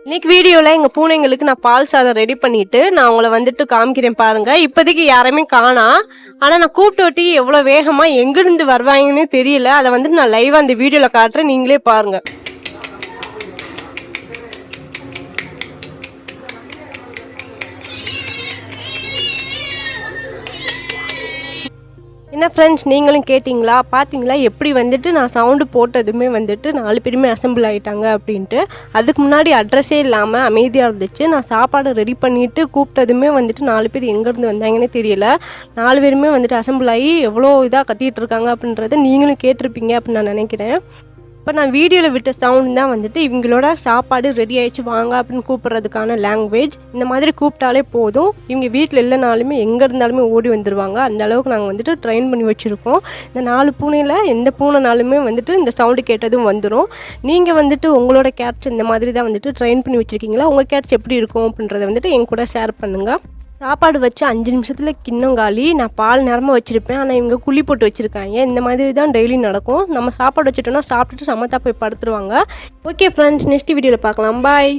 இன்னைக்கு வீடியோவில் எங்கள் பூனைங்களுக்கு நான் பால் சாதம் ரெடி பண்ணிவிட்டு நான் உங்களை வந்துட்டு காமிக்கிறேன் பாருங்கள். இப்போதைக்கு யாரையுமே காணா, ஆனால் நான் கூப்பிட்டு ஒட்டி எவ்வளோ வேகமாக எங்கேருந்து வருவாங்கன்னு தெரியல. அதை வந்துட்டு நான் லைவாக அந்த வீடியோவில் காட்டுறேன், நீங்களே பாருங்கள். என்ன ஃப்ரெண்ட்ஸ், நீங்களும் கேட்டிங்களா, பார்த்தீங்களா எப்படி வந்துட்டு நான் சவுண்டு போட்டதுமே வந்துட்டு 4 பேருமே அசம்பிள் ஆகிட்டாங்க அப்படின்ட்டு. அதுக்கு முன்னாடி அட்ரஸே இல்லாமல் அமைதியாக இருந்துச்சு. நான் சாப்பாடு ரெடி பண்ணிவிட்டு கூப்பிட்டதுமே வந்துட்டு 4 பேர் எங்கேருந்து வந்தாங்கன்னே தெரியல. 4 பேருமே வந்துட்டு அசம்பிள் ஆகி எவ்வளோ இதாக கத்திகிட்டு இருக்காங்க அப்படின்றத நீங்களும் கேட்டிருப்பீங்க அப்படின்னு நான் நினைக்கிறேன். இப்போ நான் வீடியோவில் விட்ட சவுண்ட் தான் வந்துட்டு இவங்களோட சாப்பாடு ரெடி ஆகிடுச்சு வாங்க அப்படின்னு கூப்பிட்றதுக்கான லாங்குவேஜ். இந்த மாதிரி கூப்பிட்டாலே போதும், இவங்க வீட்டில் இல்லைனாலுமே எங்கே இருந்தாலுமே ஓடி வந்துடுவாங்க. அந்த அளவுக்கு நாங்கள் வந்துட்டு ட்ரெயின் பண்ணி வச்சுருக்கோம். இந்த 4 பூனையில் எந்த பூனைனாலுமே வந்துட்டு இந்த சவுண்டு கேட்டதும் வந்துடும். நீங்கள் வந்துட்டு உங்களோட கேட்ஸ் இந்த மாதிரி தான் வந்துட்டு ட்ரெயின் பண்ணி வச்சுருக்கீங்களா? உங்கள் கேட்ஸ் எப்படி இருக்கும் அப்படின்றத வந்துட்டு என் கூட ஷேர் பண்ணுங்கள். சாப்பாடு வச்சு 5 நிமிஷத்தில் கிண்ணம் காலி. நான் பால் நேரமாக வச்சுருப்பேன், ஆனால் இவங்க குழி போட்டு வச்சுருக்காங்க. இந்த மாதிரி தான் டெய்லி நடக்கும். நம்ம சாப்பாடு வச்சுட்டோன்னா சாப்பிட்டுட்டு சமத்தா போய் படுத்துருவாங்க. ஓகே ஃப்ரெண்ட்ஸ், நெக்ஸ்ட் வீடியோவில் பார்க்கலாம். பாய்.